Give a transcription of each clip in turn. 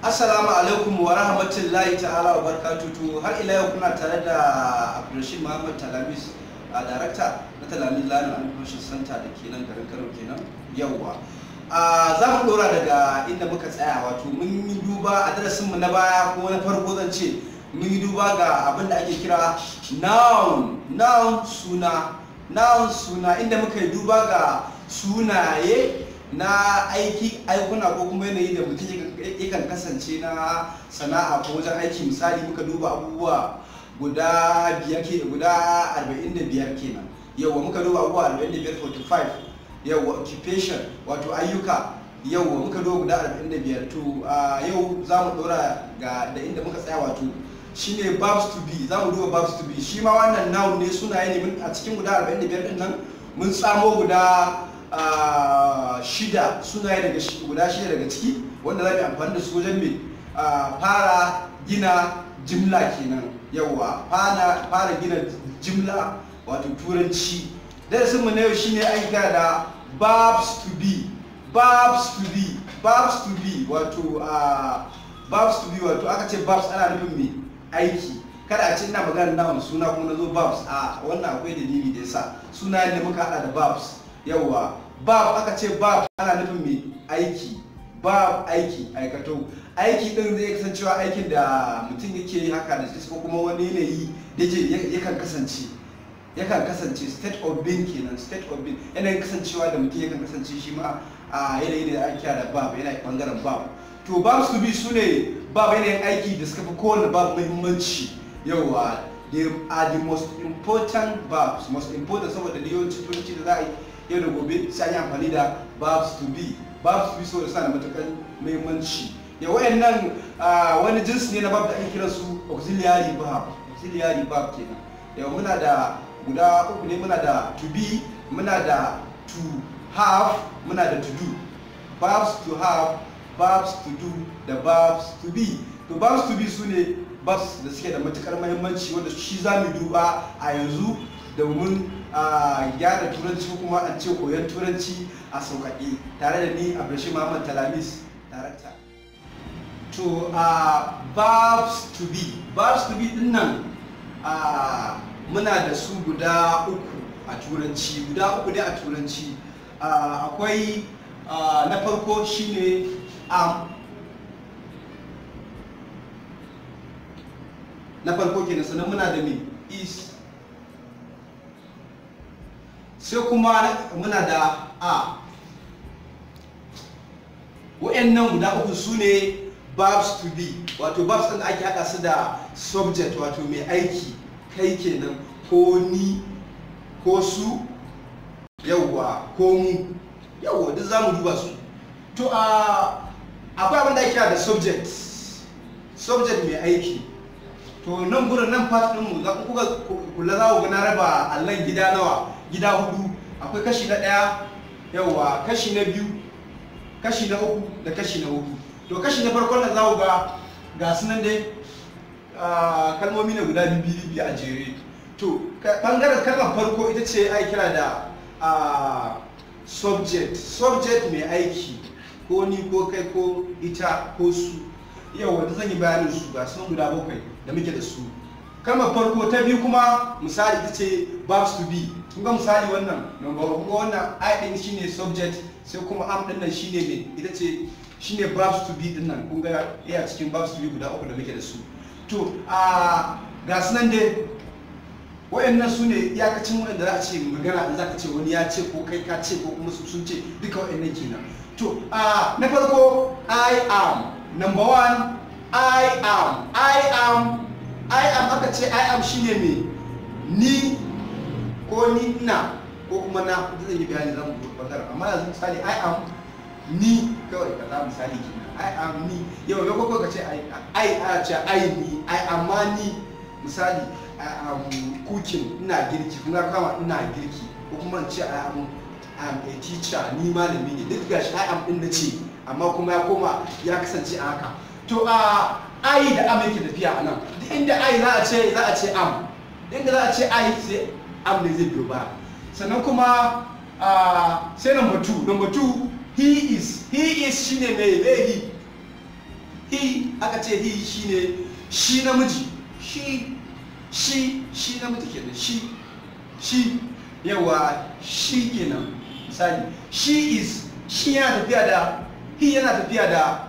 Assalamu alaikum wa rahmatullahi ta'ala wa barakatuhu. Har ila yau kuna tare da Abdulrashid Muhammad Talamis, a darakta na Talamis Learning and Information Center da ke nan garin Kano kenan. Yawwa. Za mu dora daga inda muka tsaya, wato mun yi duba a darasin mu na baya ko na farko zan ce mun yi duba ga abin da ake kira noun suna inda muka yi duba ga sunaye na aikuna ko kuma yanayi da mutum yakan kasance na sana'a ko wajen aiki. Misali muka duba abubuwa guda 45 kenan. Yawwa muka duba abubuwa 45 45. Yawwa occupation wato ayyuka. Yawwa muka duba guda 45. To yau za mu dora da inda muka tsaya, wato shine verbs to be. Za mu duba verbs to be. Shi ma wannan noun ne, sunaye ne. A cikin guda 45 din nan mun samo guda shida sunaye guda shida daga ciki wanda za mu amfani da su wajen mai fara gina jimla kenan. Yawwa fara gina jimla wato turanci. Darasin mu na yau shine aika da verbs to be wato aka ce verbs ana nufin mai aiki. Kada a ce ina magana noun suna kuma nazo verbs, wannan akwai dalili da yasa sunayen da muka hada da verbs. Yawwa verb aka ce verb ana nufin mai aiki. Verb aiki, aikato. Aiki din zai kasancewa aikin da mutum yake yi haka da shi, ko kuma wani yanayi da yakan kasance state of being kenan. State of being yanayin kasancewa da mutum yakan kasance shi ma a yanayi da ake da verb, yana bangaren verb. To verbs to be sune verb yanayin aiki da suka fi kowane verb muhimmanci. Yawwa they are the most important verbs, most important saboda da yawanci turanci da za a yi yau da gobe sai an yi amfani da verbs to be. Verbs to be saboda suna da matuƙar muhimmanci. Ya wayannan wani jinsi ne na verb da ake kira su auxiliary verb kenan. Yau muna da guda uku ne, muna da to be, muna da to have, muna da to do. Verbs to have, verbs to do da verbs to be. To verbs to be sune verbs da suke da matuƙar muhimmanci wanda shi za mu duba a yanzu domin gyara turanci ko kuma an ce koyon turanci a sauƙaƙe, tare da ni Abdulrashid Muhammad Talamis, darakta. To verbs to be din nan muna da su guda uku a turanci. Akwai na farko shine am. Na farko kenan, sannan muna da me is, sai kuma muna da a. Wa'annan guda uku su ne verbs to be, wato verbs ɗin da ake haɗa su da subject wato mai aiki, kai kenan, ko ni ko su, yawwa ko mu, yawwa duk za mu duba su. To akwai abin da ake da subject mai aiki. To nan gurin nan part ɗinmu za ku kula za ku ga na raba allon gida nawa, gida hudu. Akwai kashi na ɗaya, yawwa kashi na biyu, kashi na uku da kashi na hudu. To kashi na farkon nan za ku ga su nan dai kalmomi ne guda biyu a jere. To bangaren kalmar farko ita ce ai kira da subject mai aiki, ko ni ko kai ko ita ko su. Yau wanda zan yi bayanin su ga sun guda 7 da muke da su. Kalmar farko ta biyu kuma misali ita ce verbs to be. Kun ga misali wannan wannan I din shine subject, sai kuma am din nan shine me, ita ce shine verbs to be din nan. Kun ga iya cikin verbs to be guda 3 da muke da su. To ga su nan dai wayannan su ne iyakacin wanda za a ce magana in za ka ce wani ya ce ko kai ka ce ko kuma sun ce, duka wayannan kenan. To na farko I am. Number 1, I am aka ce I am shine me, ni ko ni ina ko kuma na, zan yi bayani zan bangaren, amma yanzu misali I am ni kawai ka za misali kenan. I am ni, yau ko ka ce a ce I ni, I am ma ni. Misali I am cooking, ina girki, kuma kama ina girki, ko kuma ce I am a teacher, ni malami ne. Duk gashi I am din na ce, amma kuma ya koma ya kasance a haka. To I da am yake tafiya a nan. Duk inda I za a ce am, inda za a ce I sai am ne zai biyo ba. Sannan kuma sai number 2 he is shine mai he he aka ce he shine shi namiji, shi namiji kenan, shi yawa shi kenan. Misali she is, shi yana tafiya da, he yana tafiya da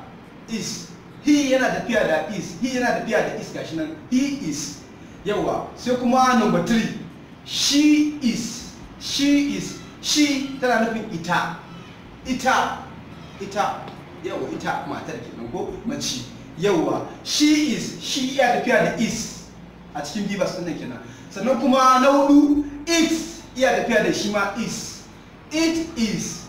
is, he yana tafiya da is, he yana tafiya da is, gashi nan he is. Yawa sai kuma number 3 she is, she tana nufin ita yawa ita matar kenan ko mace. Yawa she is, shi iya tafiya da is a cikin bibas ɗin kenan. Sannan kuma na 4 it iya tafiya da shi ma is. It is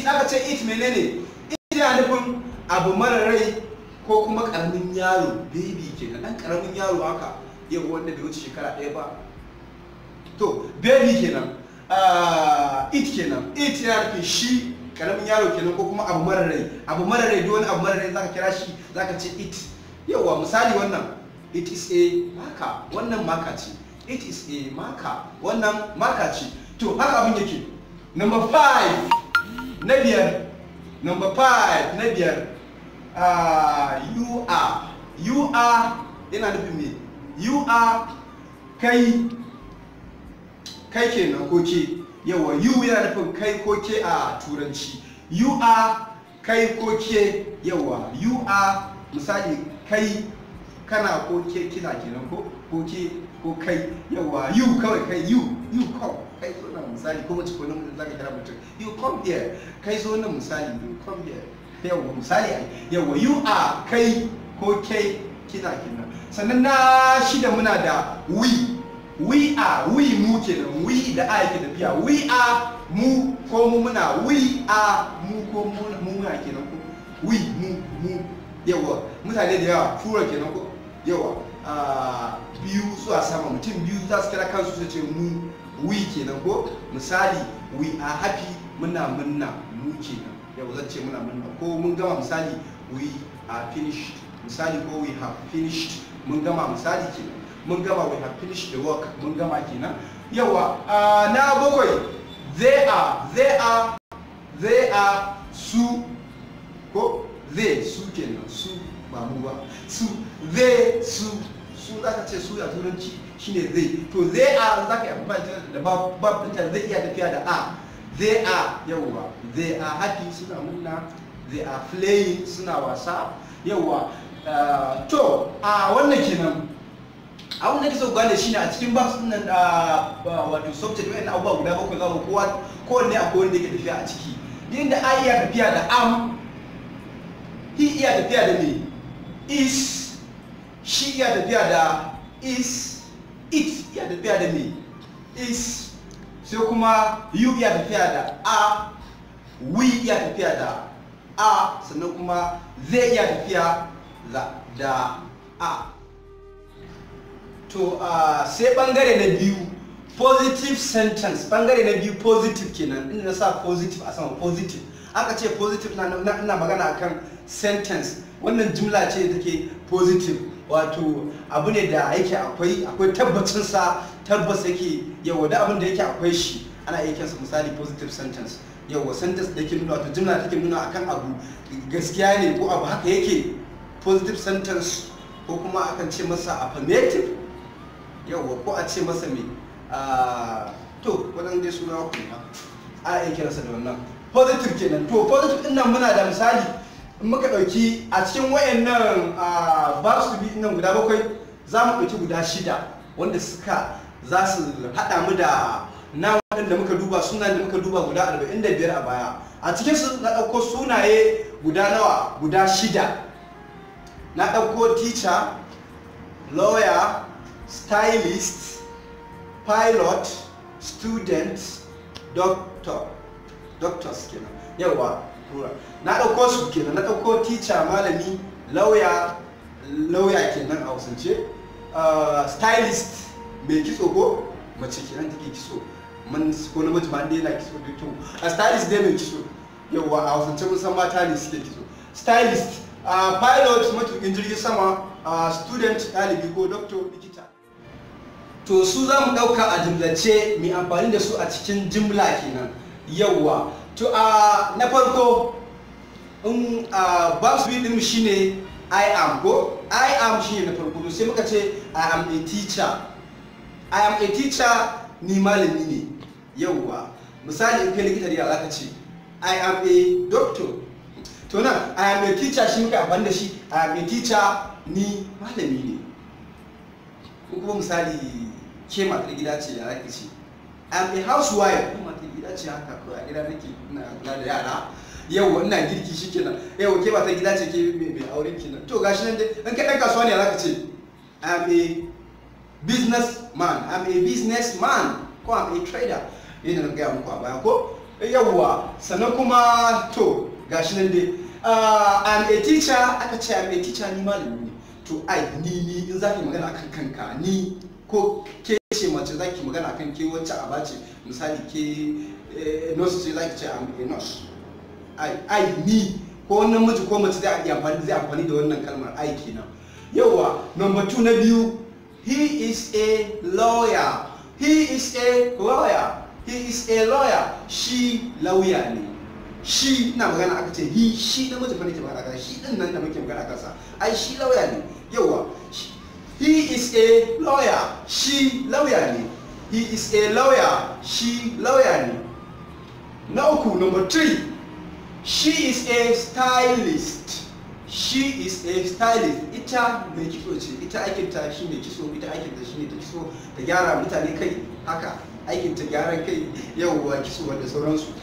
aka ce it menene? It yana nufin abu mara rai ko kuma karamin yaro, baby kenan, dan karamin yaro haka, yau wanda bai wuce shekara 1 ba. To baby kenan, it kenan, it yana nufin shi karamin yaro kenan ko kuma abu mara rai, duk wani abu mara rai zaka kira shi, zaka ce it. Yawa misali wannan it is a marker, wannan marker ce. It is a marker, wannan marker ce. To haka abin yake. Number 5 na biyar, you are yana nufin me? You are kai kenan ko ke. Yawa you yana nufin kai ko ke a turanci. You are kai ko ke. Yawa you are misali kai kana ko ke kina kenan ko ke ko kai. Yawa you kawai kai, you come, kai zo nan misali ko mace ko nan zaka kira mutum, you come here, kai zo nan misali, you come here. Yawa misali ai. Yawa you are kai ko ke kina kenan. Sannan na 6 muna da we are, we mu kenan, we da a yake tafiya. We are mu ko mu muna, we are mu ko mu muna kenan ko we mu. Yawa mutane da yawa fura kenan ko. Yawa biyu zuwa sama, mutum biyu za su kira kansu su ce mu, we kenan ko. Misali we are happy, muna mu kenan. Yawa zan ce muna ko mun gama misali we are finished, misali ko we have finished, mun gama misali kenan. Mun gama, we have finished the work, mun gama kenan. Yawa na 7 they are su ko they su kenan, su ba mu ba, su they su zaka ce su a turanci shine they. To they are zaka yi amfani da bab ɗinta, zai iya tafiya da a. They are, yawa they are happy, suna murna. They are playing, suna wasa. Yawa to wannan kenan. Abin da kake so gane shine a cikin verbs din nan wato subject wayannan abubuwa guda 7 za mu kowanne akwai wanda yake tafiya a ciki. Inda I iya tafiya da am, he iya tafiya da me? Is, she iya tafiya da is, it iya tafiya da me? Is. Sai kuma you iya tafiya da a, we iya tafiya da a, sannan kuma they iya tafiya da a. To sai bangare na biyu, positive sentence. Bangare na biyu positive kenan, inda na sa positive a sama, positive. Aka ce positive na magana akan sentence. Wannan jumla ce da take positive, wato abu ne da yake akwai tabbacin sa, tabbas yake. Yawa da abin da yake akwai shi ana iya kiransa misali positive sentence. Yawa sentence da ke nuna, wato jumla take nuna akan abu gaskiya ne ko abu haka yake, positive sentence. Ko kuma akan ce masa affirmative. Yawa ko a ce masa me to wadan dai suna kuma a iya kiransa da wannan positive kenan. To positive din nan muna da misali, in muka dauki a cikin wayannan verbs to be nan guda 7 za mu dauki guda 6 wanda za su hada mu da na wadanda muka duba, sunan da muka duba guda 45 a baya. A cikin su na dauko sunaye guda nawa? Guda 6. Na dauko teacher, lawyer, stylist, pilot, student, doctors kenan. Yawa na dauko su kenan. Na dauko teacher malami, lawyer kenan a Hausance, stylist mai kitso ko mace kenan take kitso, man ko namiji ma dai yana kitso da to a stylist dai mai kitso. Yawa a Hausance mun san mata ne suke kitso. Stylist, pilot matukin jirgin sama, student ɗalibi ko doctor likita. To su za mu ɗauka a jumlace mai amfani da su a cikin jumla kenan. Yawwa to na farko in ba su yi ɗin shine I am ko I am shi ne na farko sai muka ce I am a teacher. I am a teacher ni malami ne. Yawwa misali in kai likita ne za ka ce I am a doctor. To nan I am a teacher shi muka amfani da shi I am a teacher ni malami ne. Ko kuma misali ke matar gida ce ya zaki ce I am a housewife. Ko matar gida ce haka ko a gida nake ina kula da yara. Yau ina girki shikenan. Yau ke matar gida ce ke mai aure kenan. To gashi nan dai in kai dan kasuwa ne zaka ce I am a businessman. I am a businessman ko I am a trader. Yana na gaya muku a baya ko yawwa sannan kuma to gashi nan dai I am a teacher aka ce I am a teacher ni malami ne. To ai ni in zaki magana akan kanka ni ko ke ce mace zaki magana akan ke wacce aba ce misali ke nurse ce zaki ce I am a nurse. Ai ni ko namiji ko mace zai amfani da wannan kalmar ai kenan. Yawwa number 2 na biyu he is a lawyer. He is a lawyer. He is a lawyer. Shi lauya ne. Shi ina magana aka ce he shi namiji fa nake magana shi din nan da muke magana kansa ai shi lauya ne. Yawwa he is a lawyer. Shi lauya ne. He is a lawyer. Shi lauya ne. Na uku number 3 she is a stylist. She is a stylist. Ita mai kitso ce. Ita aikinta shi ne kitso. Ita aikinta shi ne ta kitso ta gyara mutane kai haka aikinta gyaran kai yawwa kitso da sauransu.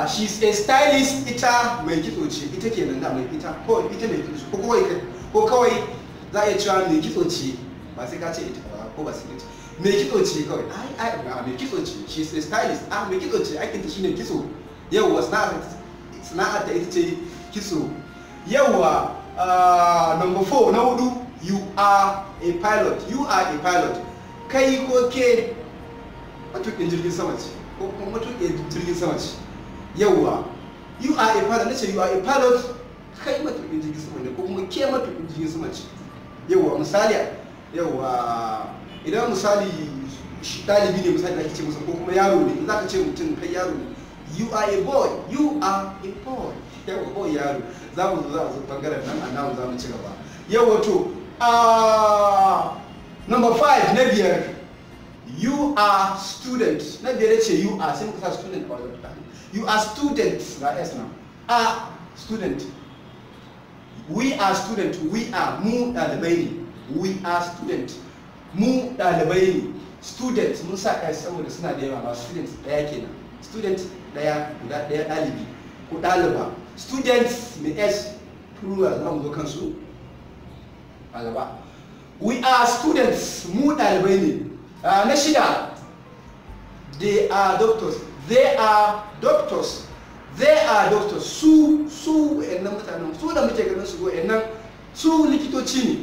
She is a stylist. Ita mai kitso ce. Ita kenan da mai ita ko ita mai kitso ko kawai za a iya cewa mai kitso ce ba sai ka ce ita ko ba sai ka ce mai kitso ce kawai ai mai kitso ce. She is a stylist. Mai kitso ce aikinta shi ne kitso. Yawwa sana'ar ta ita ce kitso. Yawwa number 4 na hudu you are a pilot. You are a pilot. Kai ko ke matuƙin jirgin sama ce ko kuma matuƙin jirgin sama ce. Yawwa you are a pilot nace you are a pilot kai matuƙin jirgin sama ne ko kuma ke matuƙin jirgin sama ce. Yawwa misali idan misali ɗalibi ne misali da ake ce masa ko kuma yaro ne za ka ce mutum kai yaro ne you are a boy. You are a boy. Yawwa boy yaro za mu zo bangaren nan a namu za mu ci gaba. Yawwa to number 5 na biyar you are student. Na biyar ce you are sai muka sa student a wajen mutane. You are student ga s na a student. We are student. We are mu ɗalibai ne. We are student. Mu ɗalibai ne. Student mun sa s saboda suna da yawa ba student ɗaya kenan. Student ɗaya guda ɗaya ɗalibi ko ɗaliba. Students mai s plural za mu zo kansu a gaba. We are students. Mu ɗalibai ne. Na shida they are doctors. They are doctors. They are doctors. Su wa'annan mutanen su da muke ganin su wa'annan su likitoci ne.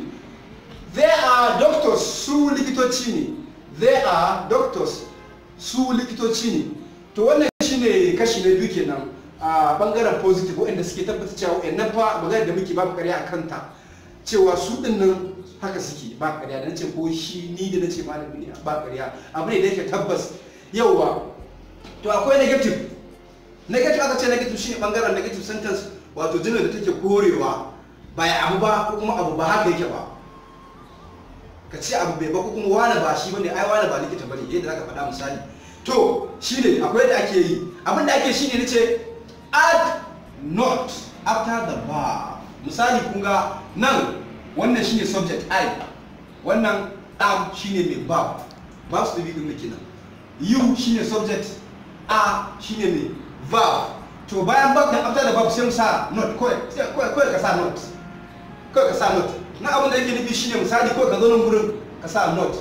They are doctors. Su likitoci ne. They are doctors. Su likitoci ne. To wannan shine kashi na biyu kenan a bangaren positive wanda suke tabbata cewa wa'annan fa magana da muke babu ƙarya a kanta cewa su dinnan haka suke ba ƙarya dan ce ko shi ni da nace malami ne ba ƙarya abu ne da yake tabbas. Yawwa to akwai negative aka ce negative shine bangaren negative sentence wato jumla da take korewa ba ya abu ba ko kuma abu ba haka yake ba. Ka ce abu bai ba ko kuma wani ba shi bane ai wani ba likita bane yadda zaka faɗa misali. To shine akwai da ake yi abin da ake shine nace add not after the verb. Misali kun ga nan wannan shine subject I, wannan am shine mai verb. Verbs to be din kenan. You shine subject, a shine mai verb. To bayan verb din after the verb sai mu sa not kawai ka sa not. Kawai ka sa not. Na abin da yake nufi shine misali kawai ka zo nan gurin ka sa not.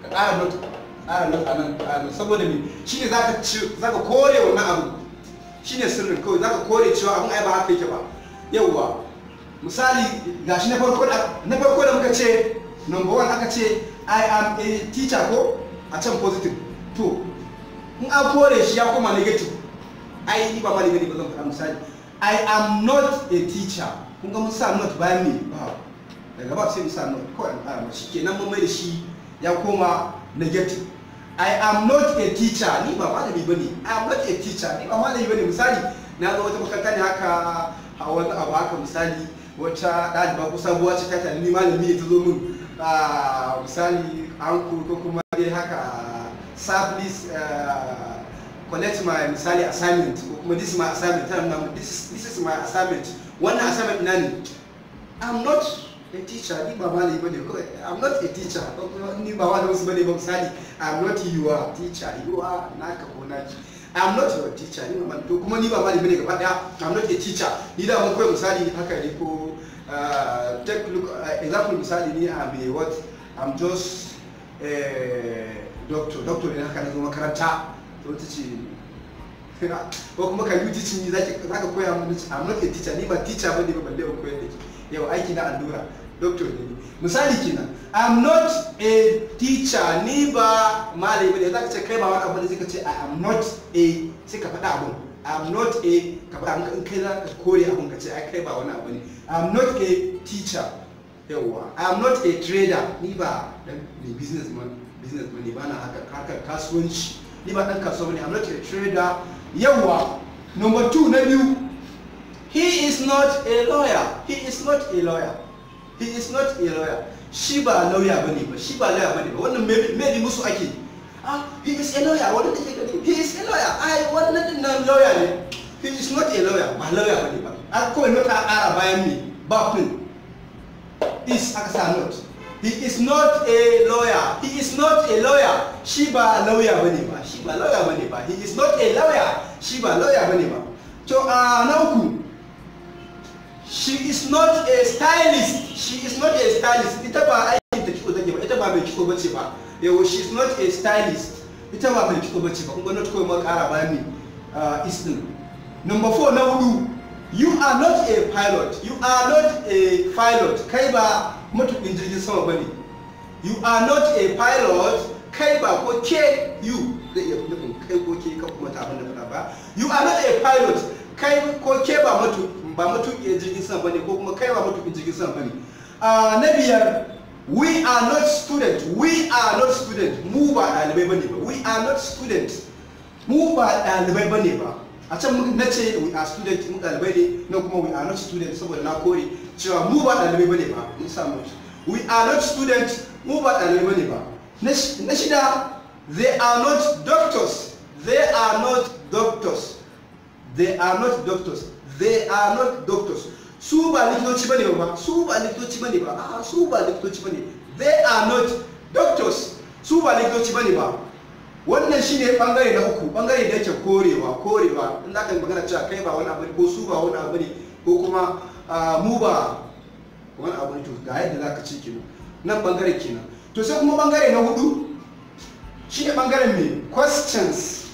Ka ƙara not. Anan saboda me shine zaka kore wannan abu. Shine sirrin kawai zaka kore cewa abun ai ba haka yake ba. Yawwa misali gashi na farko da muka ce number 1 aka ce I am a teacher ko a can positive. To in an kore shi ya koma negative. Ai ni ba malami ne ba zan faɗa misali I am not a teacher. Kun ga mun sa not bayan me ba daga ba sai mu sa not kawai an shikenan mun mai da shi ya koma negative. I am not a teacher. Ni ba malami bane. I am not a teacher. Ni ba malami bane misali na ga wata makaranta ne haka wani abu haka misali wata ɗaliba ko sabuwa ce ta tani ni malami ne ta zo min misali an ko kuma dai haka sir please collect my misali assignment ko kuma this is my assignment this is my assignment wannan assignment ina ne I'm not a teacher, ni ba malami bane kawai. I'm not a teacher, ni ba wani wasu bane ba misali I'm not your teacher, you are naka ko naki. I'm not your teacher, ni ba to kuma ni ba malami bane gaba daya. I'm not a teacher. Ni da mun koyi misali haka ne ko take look example misali ni I'm a what? I'm just doctor ne haka na zo makaranta. To ta ce ko kuma ka yi teaching ni zaka koya mun I'm not a teacher, ni ba teacher bane ba balle ba koyar da ki. Yau aiki na allura doctor ne misali kenan I'm not a teacher, ni ba malami bane zaka ce kai ba wani abu ne sai ka ce I am not a sai ka faɗa abun I'm not a ka faɗa in kai za ka kore abun ka ce ai kai ba wani abu ne I'm not a teacher yawa I'm not a trader, ni ba dan businessman ne ba na harkar kasuwanci ni ba dan kasuwa ne I'm not a trader yawa number 2 na biyu he is not a lawyer. He is not a lawyer. He is not a lawyer. Shi ba lawyer bane ba. Shi ba lawyer bane ba. Wannan maybe musu ake. He is a lawyer. Wannan take gani. He is a lawyer. Wannan din nan lawyer ne. He is not a lawyer. Ba lawyer bane ba. Kawai nota ƙara bayan me. Ba kun. Is aka sa not. He is not a lawyer. He is not a lawyer. Shi ba lawyer bane ba. Shi ba lawyer bane ba. He is not a lawyer. Shi ba lawyer bane ba. To na uku. She is not a stylist. She is not a stylist. Ita ba aikin ta kitso take ba. Ita ba mai kitso bace ba. Yawo she is not a stylist. Ita ba mai kitso bace ba. Kun ga not koyi ma ƙara bayani is din. Number 4 na hudu. You are not a pilot. You are not a pilot. Kai ba matuƙin jirgin sama bane. You are not a pilot. Kai ba ko ke you zai iya nufin kai ko ke ka kuma ta abin da faɗa ba. You are not a pilot. Kai ko ke ba matuƙin jirgin sama bane ko kuma kai ba matuƙin jirgin sama bane. Na biyar we are not student. We are not student. Mu ba ɗalibai bane ba. We are not student. Mu ba ɗalibai bane ba. A can na ce we are student mu ɗalibai ne nan kuma we are not student saboda na kore cewa mu ba ɗalibai bane ba. Mun samu we are not student. Mu ba ɗalibai bane ba. Na shida they are not doctors. They are not doctors. They are not doctors. They are not doctors. Su ba likitoci bane ba. Su ba likitoci bane ba. Su ba likitoci bane. They are not doctors. Su ba likitoci bane ba. Wannan shine bangare na uku, bangare da yake korewa. In zaka magana cewa kai ba wani abu ne ko su ba wani abu ne ko kuma mu ba wani abu ne to ga yadda zaka ce kenan. Nan bangare kenan. To sai kuma bangare na hudu shine bangaren me? Questions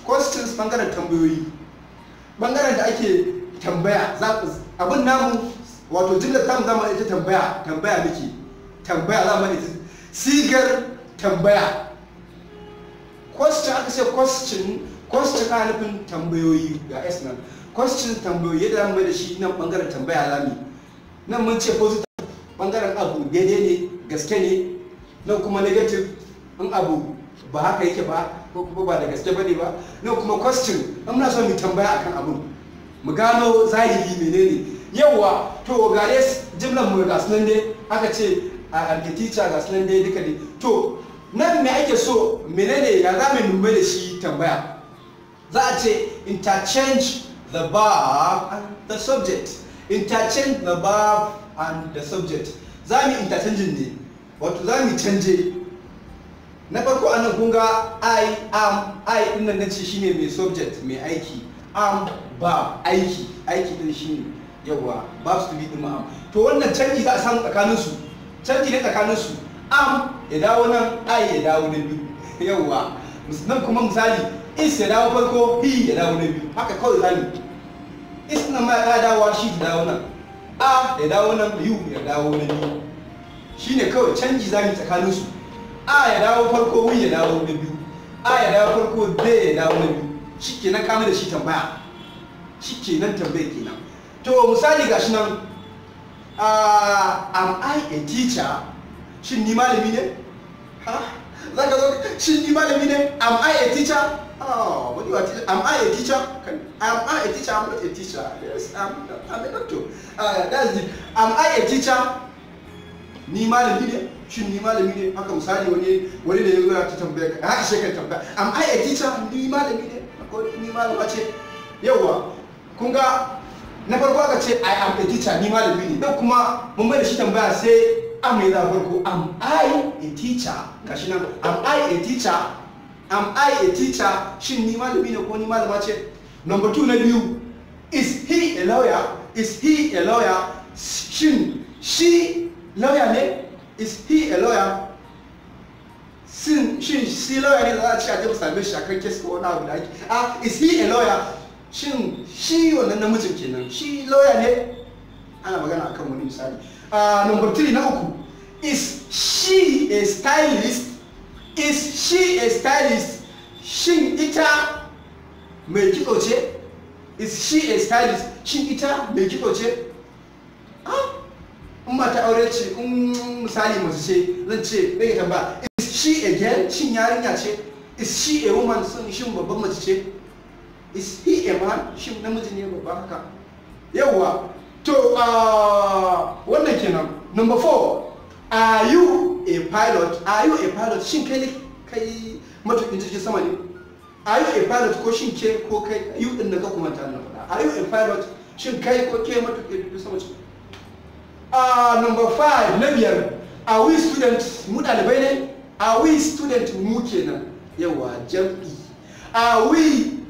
bangaren tambayoyi. Bangaren da ake tambaya abin namu wato jimlar tamu zama ita tambaya miki tambaya zama ita sigar tambaya question aka ce question ana nufin tambayoyi ga s nan question tambayoyi yadda zamu mai da shi nan bangaren tambaya lami nan mun ce positive bangaren abu daidai ne gaske ne nan kuma negative in abu ba haka yake ba ko kuma ba da gaske bane ba nan kuma question in muna so mu tambaya akan abu mu gano zahiri menene yawa to ga dai jimlar mu ga sunan dai aka ce a teacher ga sunan dai duka dai to nan me ake so menene ya za mu nuna da shi tambaya za a ce interchange the verb and the subject interchange the verb and the subject za mu interchange ne wato za mu canje na farko anan kun ga I am I din nan nace shine mai subject mai aiki am ba aiki din shine yawa verbs to be din ma to wannan canji za a samu tsakanin su canji ne tsakanin su am ya dawo nan I ya dawo na biyu yawa nan kuma misali is ya dawo farko he ya dawo na biyu haka kawai zamu is nan ma ya dawo shi ya dawo nan a ya dawo nan you ya dawo na biyu shine kawai canji zamu tsakanin su a ya dawo farko we ya dawo na biyu a ya dawo farko they ya dawo na biyu shikenan kama da shi tambaya shikenan tambaye kenan to misali gashi nan am I a teacher shin ni malami ne ha zaka zo shin ni malami ne am I a teacher what do you are am I a teacher am I a teacher I'm not a teacher yes I'm a doctor That's it. Am I a teacher? Ni malami ne? Shin ni malami ne? Haka misali wani da ya zo ta tambaya ka haka sai ka tambaya. Am I a teacher? Ni malami ne? Ko ni malama ce? Yawa. Kun ga na farko aka ce I am a teacher, ni malami ne. Dan kuma mun bai da shi tambaya sai am ne da farko. Am I a teacher? Gashi nan. Am I a teacher? Am I a teacher? Shin ni malami ne ko ni malama ce? Number 2 na biyu. Is he a lawyer? Is he a lawyer? Shin shi lawyer ne? Is he a lawyer? Shin shi lawyer ne za a ci a je same shi akan case ko wani abu da ake. Is he a lawyer? Shin shi wannan namijin kenan. Shi lawyer ne? Ana magana akan wani misali. Number 3 na uku. Is she a stylist? Is she a stylist? Shin ita mai kitso ce? Is she a stylist? Shin ita mai kitso ce? In mata aure ce, in misali mace ce, zan ce bai tambaya. Is she a girl? Shin yarinya ce? Is she a woman? Shin babban mace ce? Is he a man? Shin namiji ne babba haka? Yawwa. To wannan kenan. Number 4. Are you a pilot? Are you a pilot? Shin kai matukin jirgin sama ne? Are you a pilot ko shin ke ko kai you din da ka kuma ta nan faɗa? Are you a pilot? Shin kai ko ke matukin jirgin sama ce? Number 5 na biyar. Are we students? Mu ɗalibai ne? Are we student mu kenan? Yawa jam'i. Are we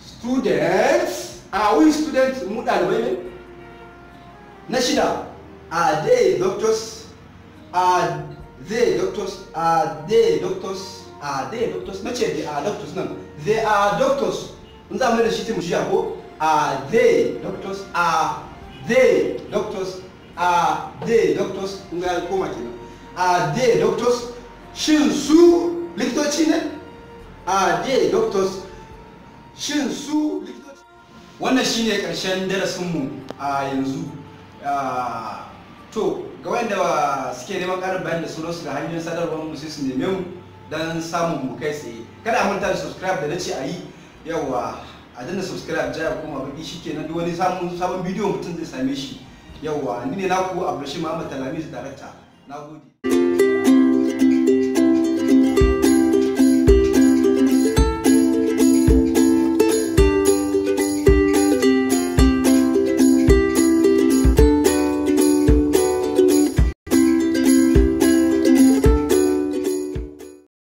students? Are we students? Mu ɗalibai ne? Na shida. Are they doctors? Are they doctors? Are they doctors? Are they doctors? Na ce they are doctors nan. They are doctors. In za mu da shi ta mu shi ko? Are they doctors? Are they doctors? Are they doctors? Kun ga koma kenan. Are they doctors? Shin su likitoci ne? Are they doctors? Shin su likitoci? Wannan shine karshen darasin mu a yanzu. To ga wanda suke neman karin bayani da sauransu ga hanyoyin sadarwar mu sai su neme mu dan samun mu kai tsaye. Kada a manta da subscribe da nace a yi. Yawa a danna subscribe jaya kuma baki shikenan duk wani sabon bidiyo mutum zai same shi. Yawa ni ne naku Abdulrashid Muhammad Talamizu director. Nagode.